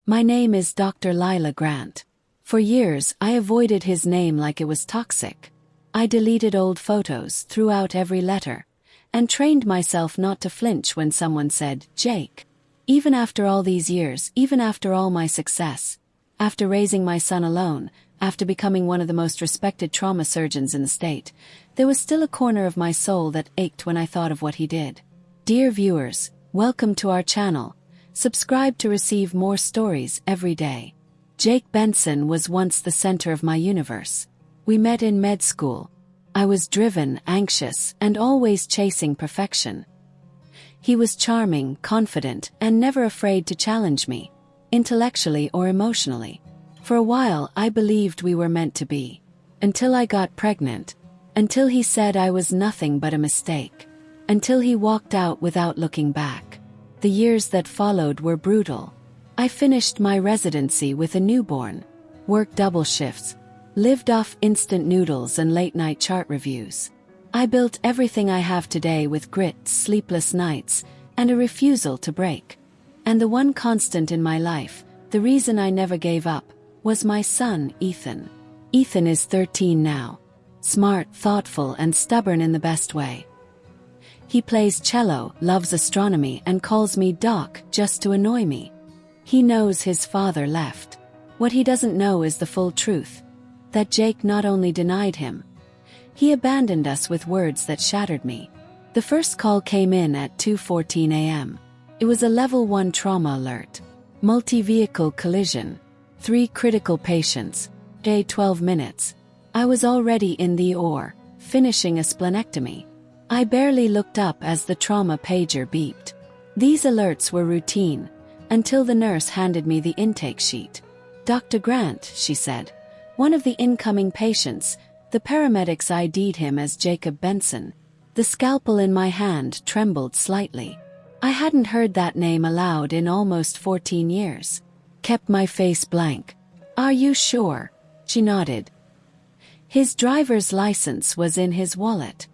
My name is Dr. Lila Grant. For years, I avoided his name like it was toxic. I deleted old photos, threw out every letter, and trained myself not to flinch when someone said, Jake. Even after all these years, even after all my success, after raising my son alone, after becoming one of the most respected trauma surgeons in the state, there was still a corner of my soul that ached when I thought of what he did. Dear viewers, welcome to our channel. Subscribe to receive more stories every day. Jake Benson was once the center of my universe. We met in med school. I was driven, anxious, and always chasing perfection. He was charming, confident, and never afraid to challenge me, intellectually or emotionally. For a while, I believed we were meant to be. Until I got pregnant. Until he said I was nothing but a mistake. Until he walked out without looking back. The years that followed were brutal. I finished my residency with a newborn, worked double shifts, lived off instant noodles and late-night chart reviews. I built everything I have today with grit, sleepless nights, and a refusal to break. And the one constant in my life, the reason I never gave up, was my son, Ethan. Ethan is 13 now. Smart, thoughtful, and stubborn in the best way. He plays cello, loves astronomy, and calls me Doc just to annoy me. He knows his father left. What he doesn't know is the full truth. That Jake not only denied him, he abandoned us with words that shattered me. The first call came in at 2:14 a.m. It was a level 1 trauma alert. Multi-vehicle collision. 3 critical patients. Day 12 minutes. I was already in the OR, finishing a splenectomy. I barely looked up as the trauma pager beeped. These alerts were routine, until the nurse handed me the intake sheet. Dr. Grant, she said, one of the incoming patients. The paramedics ID'd him as Jacob Benson. The scalpel in my hand trembled slightly. I hadn't heard that name aloud in almost 14 years. Kept my face blank. Are you sure? She nodded. His driver's license was in his wallet.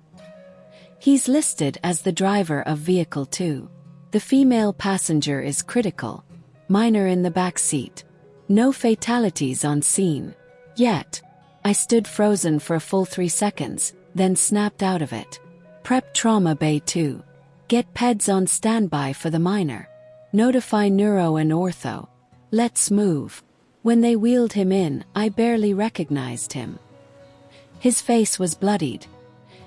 He's listed as the driver of vehicle 2. The female passenger is critical. Minor in the back seat. No fatalities on scene. Yet. I stood frozen for a full 3 seconds, then snapped out of it. Prep trauma bay 2. Get peds on standby for the minor. Notify neuro and ortho. Let's move. When they wheeled him in, I barely recognized him. His face was bloodied.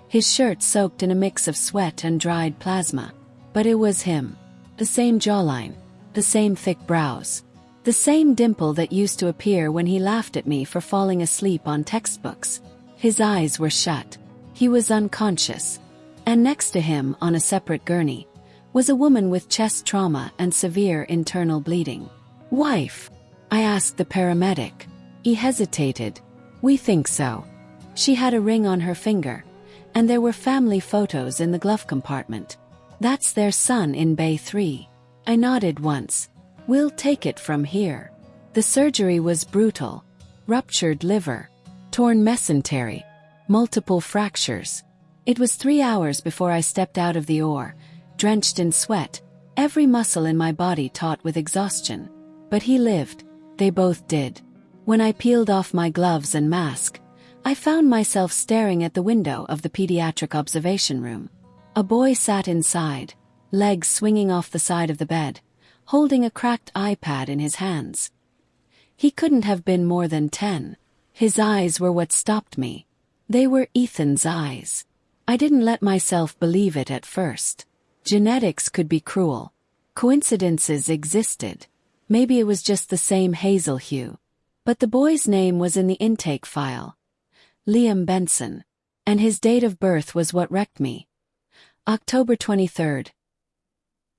His shirt soaked in a mix of sweat and dried plasma. But it was him. The same jawline. The same thick brows. The same dimple that used to appear when he laughed at me for falling asleep on textbooks. His eyes were shut. He was unconscious. And next to him, on a separate gurney, was a woman with chest trauma and severe internal bleeding. Wife? I asked the paramedic. He hesitated. We think so. She had a ring on her finger, and there were family photos in the glove compartment. That's their son in Bay 3. I nodded once. We'll take it from here. The surgery was brutal. Ruptured liver. Torn mesentery. Multiple fractures. It was 3 hours before I stepped out of the OR, drenched in sweat, every muscle in my body taut with exhaustion. But he lived. They both did. When I peeled off my gloves and mask, I found myself staring at the window of the pediatric observation room. A boy sat inside, legs swinging off the side of the bed, holding a cracked iPad in his hands. He couldn't have been more than 10. His eyes were what stopped me. They were Ethan's eyes. I didn't let myself believe it at first. Genetics could be cruel. Coincidences existed. Maybe it was just the same hazel hue. But the boy's name was in the intake file. Liam Benson. And his date of birth was what wrecked me. October 23rd.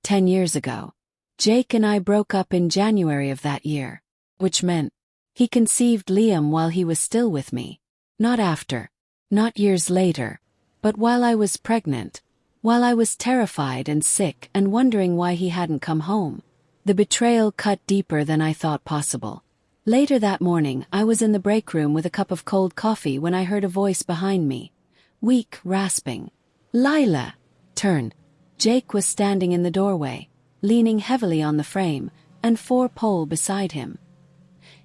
10 years ago. Jake and I broke up in January of that year. Which meant he conceived Liam while he was still with me. Not after. Not years later. But while I was pregnant. While I was terrified and sick and wondering why he hadn't come home. The betrayal cut deeper than I thought possible. Later that morning, I was in the break room with a cup of cold coffee when I heard a voice behind me. Weak, rasping. Lila! Turn. Jake was standing in the doorway, leaning heavily on the frame, and 4-pole beside him.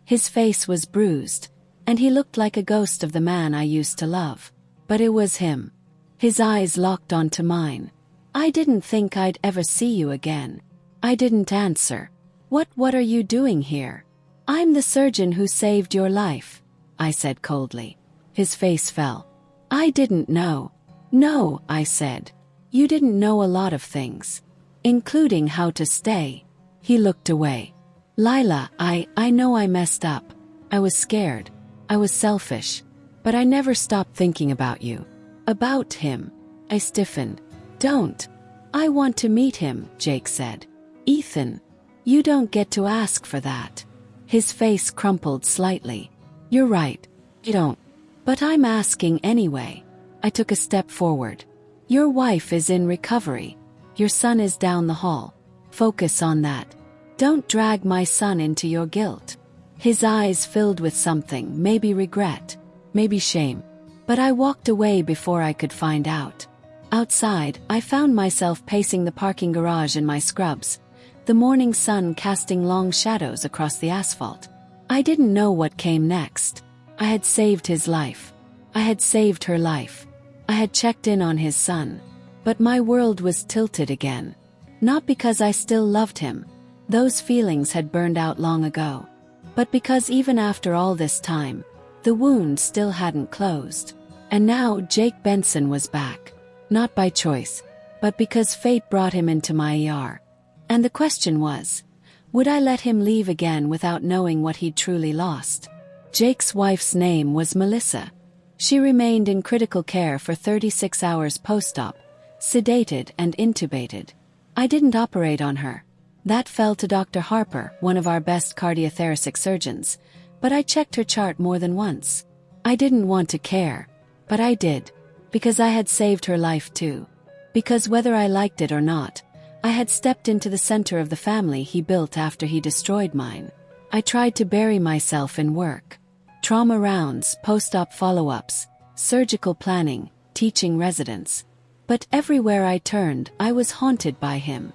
His face was bruised, and he looked like a ghost of the man I used to love. But it was him. His eyes locked onto mine. I didn't think I'd ever see you again. I didn't answer. What are you doing here? I'm the surgeon who saved your life, I said coldly. His face fell. I didn't know. No, I said. You didn't know a lot of things, including how to stay. He looked away. Lila, I know I messed up. I was scared. I was selfish. But I never stopped thinking about you. About him. I stiffened. Don't. I want to meet him, Jake said. Ethan. You don't get to ask for that. His face crumpled slightly. You're right. You don't. But I'm asking anyway. I took a step forward. Your wife is in recovery. Your son is down the hall. Focus on that. Don't drag my son into your guilt. His eyes filled with something, maybe regret, maybe shame. But I walked away before I could find out. Outside, I found myself pacing the parking garage in my scrubs, the morning sun casting long shadows across the asphalt. I didn't know what came next. I had saved his life. I had saved her life. I had checked in on his son. But my world was tilted again. Not because I still loved him. Those feelings had burned out long ago. But because even after all this time, the wound still hadn't closed. And now Jake Benson was back. Not by choice, but because fate brought him into my ER. And the question was, would I let him leave again without knowing what he'd truly lost? Jake's wife's name was Melissa. She remained in critical care for 36 hours post-op, sedated and intubated. I didn't operate on her. That fell to Dr. Harper, one of our best cardiothoracic surgeons, but I checked her chart more than once. I didn't want to care, but I did, because I had saved her life too. Because whether I liked it or not, I had stepped into the center of the family he built after he destroyed mine. I tried to bury myself in work. Trauma rounds, post-op follow-ups, surgical planning, teaching residents. But everywhere I turned, I was haunted by him.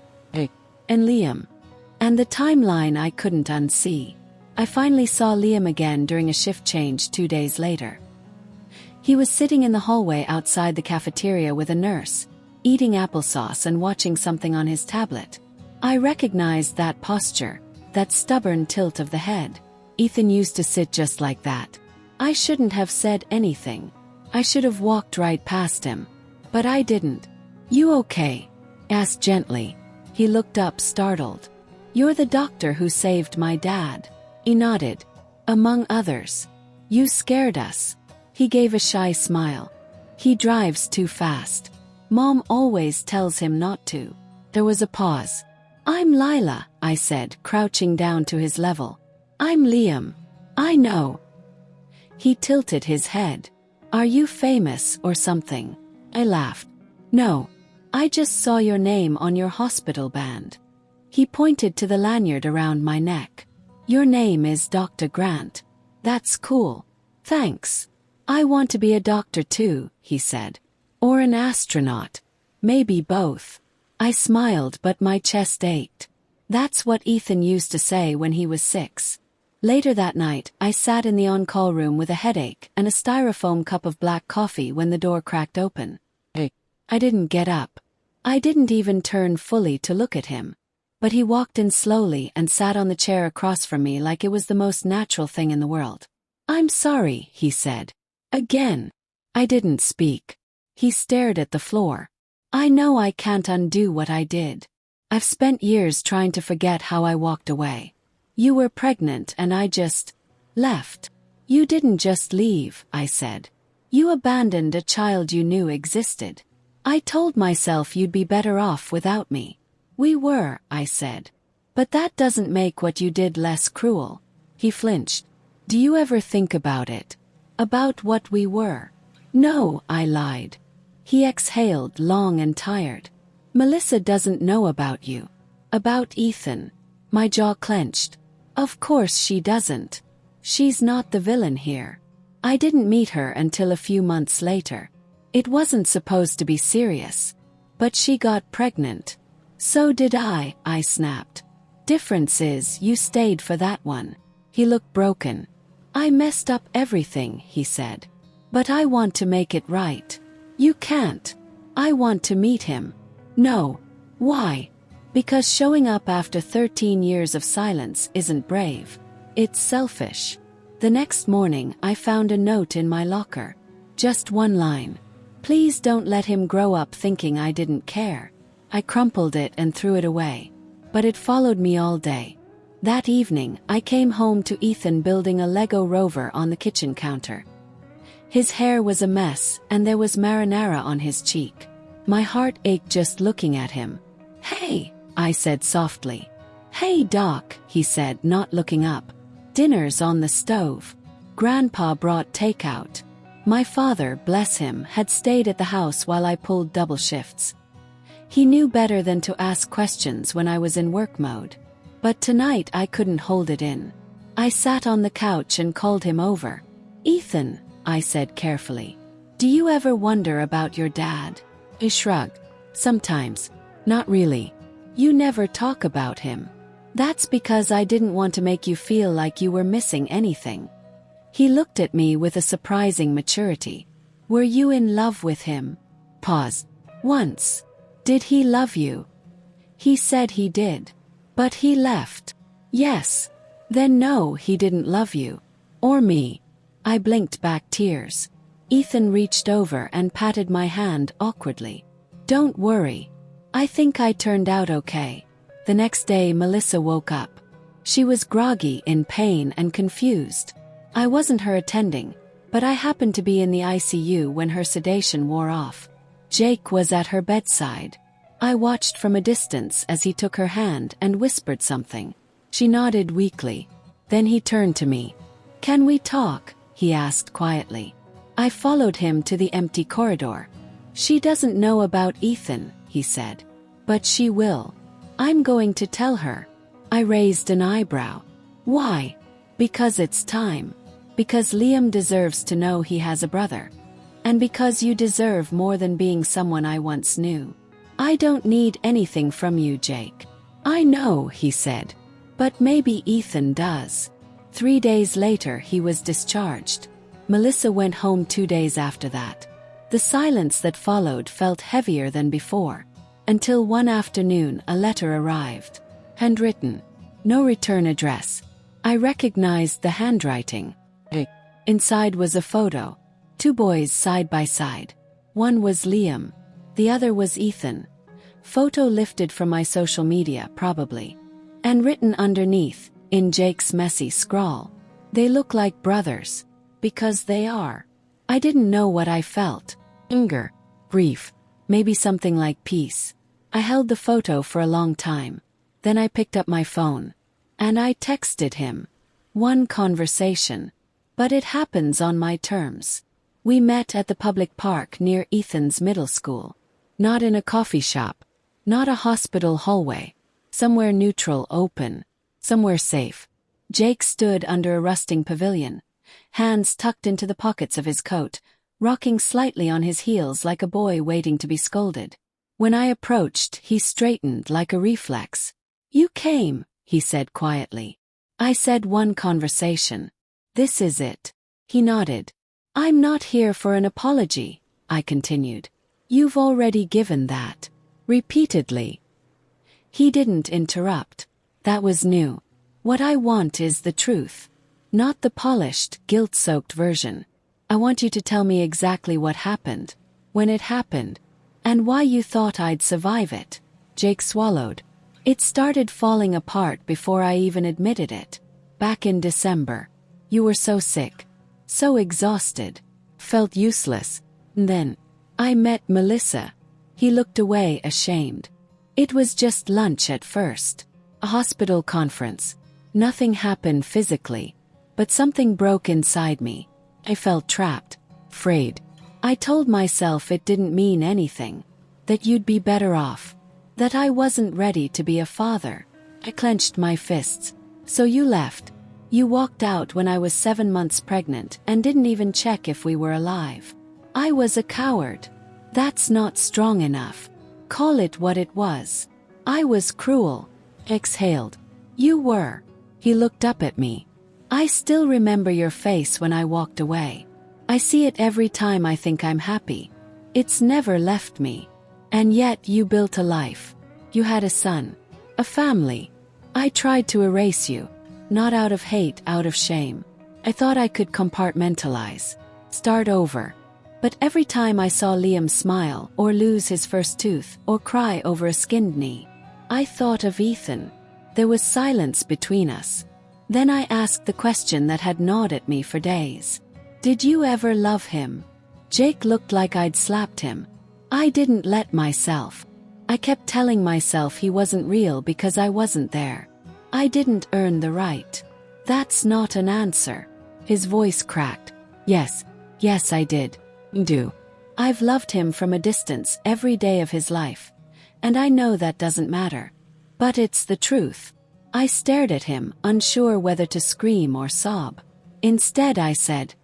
And Liam. And the timeline I couldn't unsee. I finally saw Liam again during a shift change 2 days later. He was sitting in the hallway outside the cafeteria with a nurse, eating applesauce and watching something on his tablet. I recognized that posture, that stubborn tilt of the head. Ethan used to sit just like that. I shouldn't have said anything. I should have walked right past him. But I didn't. You okay? Asked gently. He looked up startled. You're the doctor who saved my dad. He nodded. Among others. You scared us. He gave a shy smile. He drives too fast. Mom always tells him not to. There was a pause. I'm Lila, I said, crouching down to his level. I'm Liam. I know. He tilted his head. Are you famous or something? I laughed. No. I just saw your name on your hospital band. He pointed to the lanyard around my neck. Your name is Dr. Grant. That's cool. Thanks. I want to be a doctor too, he said. Or an astronaut. Maybe both. I smiled, but my chest ached. That's what Ethan used to say when he was 6. Later that night, I sat in the on-call room with a headache and a styrofoam cup of black coffee when the door cracked open. I didn't get up. I didn't even turn fully to look at him. But he walked in slowly and sat on the chair across from me like it was the most natural thing in the world. I'm sorry, he said. Again. I didn't speak. He stared at the floor. I know I can't undo what I did. I've spent years trying to forget how I walked away. You were pregnant and I just left. You didn't just leave, I said. You abandoned a child you knew existed. I told myself you'd be better off without me. We were, I said. But that doesn't make what you did less cruel. He flinched. Do you ever think about it? About what we were? No, I lied. He exhaled, long and tired. Melissa doesn't know about you. About Ethan. My jaw clenched. Of course she doesn't. She's not the villain here. I didn't meet her until a few months later. It wasn't supposed to be serious. But she got pregnant. So did I snapped. Difference is, you stayed for that one. He looked broken. I messed up everything, he said. But I want to make it right. You can't. I want to meet him. No. Why? Because showing up after 13 years of silence isn't brave. It's selfish. The next morning, I found a note in my locker. Just one line. Please don't let him grow up thinking I didn't care. I crumpled it and threw it away. But it followed me all day. That evening, I came home to Ethan building a Lego rover on the kitchen counter. His hair was a mess, and there was marinara on his cheek. My heart ached just looking at him. Hey, I said softly. Hey, Doc, he said, not looking up. Dinner's on the stove. Grandpa brought takeout. My father, bless him, had stayed at the house while I pulled double shifts. He knew better than to ask questions when I was in work mode. But tonight I couldn't hold it in. I sat on the couch and called him over. Ethan, I said carefully. Do you ever wonder about your dad? He shrugged. Sometimes. Not really. You never talk about him. That's because I didn't want to make you feel like you were missing anything. He looked at me with a surprising maturity. Were you in love with him? Pause. Once. Did he love you? He said he did. But he left. Yes. Then no, he didn't love you. Or me. I blinked back tears. Ethan reached over and patted my hand awkwardly. Don't worry. I think I turned out okay. The next day Melissa woke up. She was groggy, in pain and confused. I wasn't her attending, but I happened to be in the ICU when her sedation wore off. Jake was at her bedside. I watched from a distance as he took her hand and whispered something. She nodded weakly. Then he turned to me. Can we talk? He asked quietly. I followed him to the empty corridor. She doesn't know about Ethan, he said. But she will. I'm going to tell her. I raised an eyebrow. Why? Because it's time. Because Liam deserves to know he has a brother. And because you deserve more than being someone I once knew. I don't need anything from you, Jake. I know, he said. But maybe Ethan does. 3 days later he was discharged. Melissa went home 2 days after that. The silence that followed felt heavier than before. Until one afternoon a letter arrived. Handwritten. No return address. I recognized the handwriting. Inside was a photo. 2 boys side by side. One was Liam. The other was Ethan. Photo lifted from my social media, probably. And written underneath, in Jake's messy scrawl. They look like brothers. Because they are. I didn't know what I felt. Anger. Grief. Maybe something like peace. I held the photo for a long time. Then I picked up my phone. And I texted him. One conversation. But it happens on my terms. We met at the public park near Ethan's middle school. Not in a coffee shop. Not a hospital hallway. Somewhere neutral, open. Somewhere safe. Jake stood under a rusting pavilion, hands tucked into the pockets of his coat, rocking slightly on his heels like a boy waiting to be scolded. When I approached, he straightened like a reflex. You came, he said quietly. I said one conversation. This is it. He nodded. I'm not here for an apology, I continued. You've already given that. Repeatedly. He didn't interrupt. That was new. What I want is the truth. Not the polished, guilt-soaked version. I want you to tell me exactly what happened, when it happened, and why you thought I'd survive it. Jake swallowed. It started falling apart before I even admitted it. Back in December. You were so sick. So exhausted. Felt useless. And then, I met Melissa. He looked away, ashamed. It was just lunch at first. A hospital conference. Nothing happened physically. But something broke inside me. I felt trapped. Afraid. I told myself it didn't mean anything. That you'd be better off. That I wasn't ready to be a father. I clenched my fists. So you left. You walked out when I was 7 months pregnant and didn't even check if we were alive. I was a coward. That's not strong enough. Call it what it was. I was cruel. Exhaled. You were. He looked up at me. I still remember your face when I walked away. I see it every time I think I'm happy. It's never left me. And yet you built a life. You had a son. A family. I tried to erase you. Not out of hate, out of shame. I thought I could compartmentalize. Start over. But every time I saw Liam smile, or lose his first tooth, or cry over a skinned knee, I thought of Ethan. There was silence between us. Then I asked the question that had gnawed at me for days. Did you ever love him? Jake looked like I'd slapped him. I didn't let myself. I kept telling myself he wasn't real because I wasn't there. I didn't earn the right. That's not an answer. His voice cracked. Yes, I did. Do. I've loved him from a distance every day of his life. And I know that doesn't matter. But it's the truth. I stared at him, unsure whether to scream or sob. Instead I said,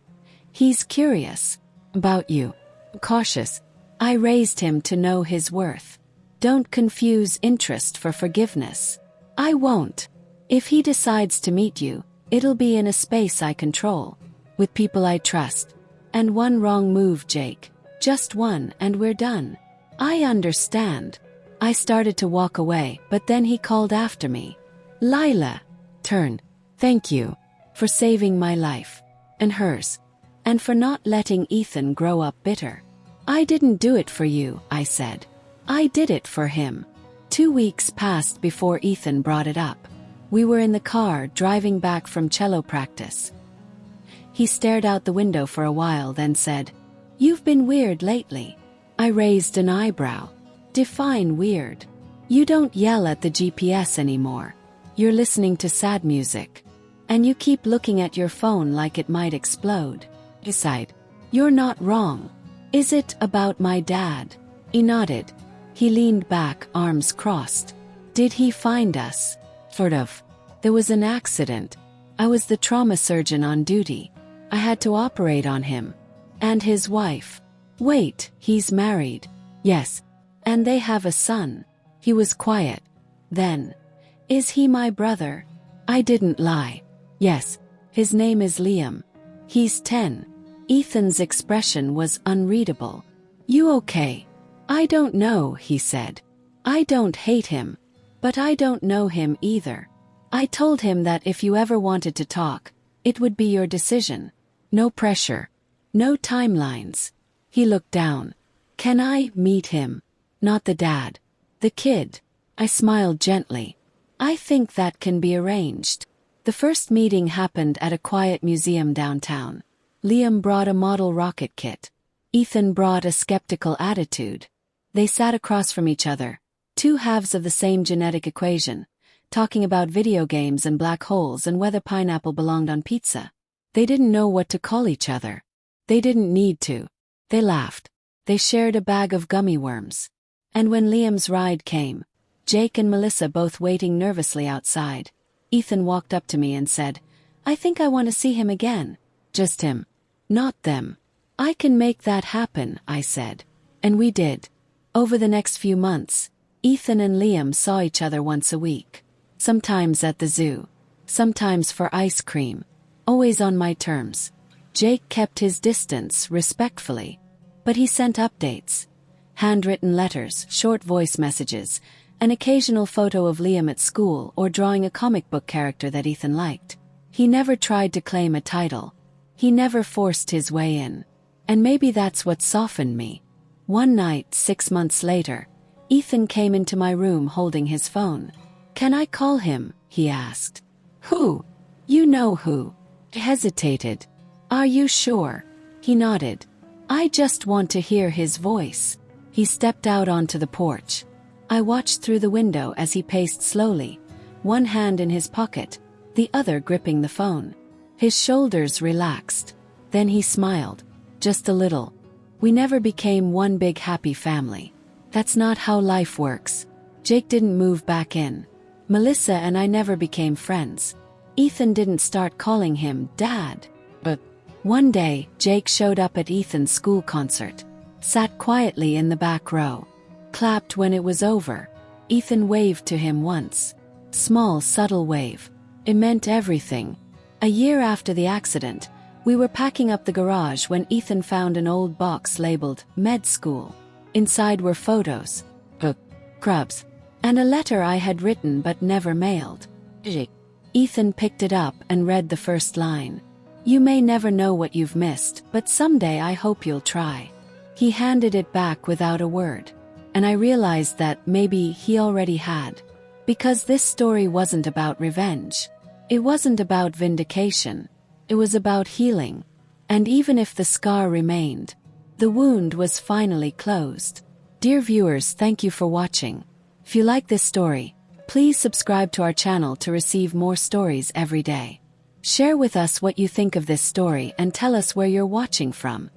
he's curious. About you. Cautious. I raised him to know his worth. Don't confuse interest for forgiveness. I won't. If he decides to meet you, it'll be in a space I control. With people I trust. And one wrong move, Jake. Just one and we're done. I understand. I started to walk away, but then he called after me. Lila. Turn. Thank you. For saving my life. And hers. And for not letting Ethan grow up bitter. I didn't do it for you, I said. I did it for him. 2 weeks passed before Ethan brought it up. We were in the car driving back from cello practice. He stared out the window for a while, then said, You've been weird lately. I raised an eyebrow. Define weird. You don't yell at the GPS anymore. You're listening to sad music. And you keep looking at your phone like it might explode. He sighed. You're not wrong. Is it about my dad? He nodded. He leaned back, arms crossed. Did he find us? Sort of. There was an accident. I was the trauma surgeon on duty. I had to operate on him. And his wife. Wait, he's married. Yes. And they have a son. He was quiet. Then. Is he my brother? I didn't lie. Yes. His name is Liam. He's 10. Ethan's expression was unreadable. You okay? I don't know, he said. I don't hate him. But I don't know him either. I told him that if you ever wanted to talk, it would be your decision. No pressure. No timelines. He looked down. Can I meet him? Not the dad. The kid. I smiled gently. I think that can be arranged. The first meeting happened at a quiet museum downtown. Liam brought a model rocket kit. Ethan brought a skeptical attitude. They sat across from each other, two halves of the same genetic equation, talking about video games and black holes and whether pineapple belonged on pizza. They didn't know what to call each other. They didn't need to. They laughed. They shared a bag of gummy worms. And when Liam's ride came, Jake and Melissa both waiting nervously outside, Ethan walked up to me and said, I think I want to see him again. Just him. Not them. I can make that happen, I said. And we did. Over the next few months, Ethan and Liam saw each other once a week. Sometimes at the zoo. Sometimes for ice cream. Always on my terms. Jake kept his distance respectfully. But he sent updates. Handwritten letters, short voice messages, an occasional photo of Liam at school or drawing a comic book character that Ethan liked. He never tried to claim a title. He never forced his way in. And maybe that's what softened me. One night, 6 months later, Ethan came into my room holding his phone. Can I call him? He asked. Who? You know who. I hesitated. Are you sure? He nodded. I just want to hear his voice. He stepped out onto the porch. I watched through the window as he paced slowly, one hand in his pocket, the other gripping the phone. His shoulders relaxed. Then he smiled. Just a little. We never became one big happy family. That's not how life works. Jake didn't move back in. Melissa and I never became friends. Ethan didn't start calling him Dad. But one day, Jake showed up at Ethan's school concert. Sat quietly in the back row. Clapped when it was over. Ethan waved to him once. small, subtle wave. It meant everything. A year after the accident, we were packing up the garage when Ethan found an old box labeled Med School. Inside were photos, scrubs, and a letter I had written but never mailed. Ethan picked it up and read the first line. "You may never know what you've missed, but someday I hope you'll try." He handed it back without a word, and I realized that maybe he already had. Because this story wasn't about revenge. It wasn't about vindication. It was about healing. And even if the scar remained, the wound was finally closed. Dear viewers, thank you for watching. If you like this story, please subscribe to our channel to receive more stories every day. Share with us what you think of this story and tell us where you're watching from.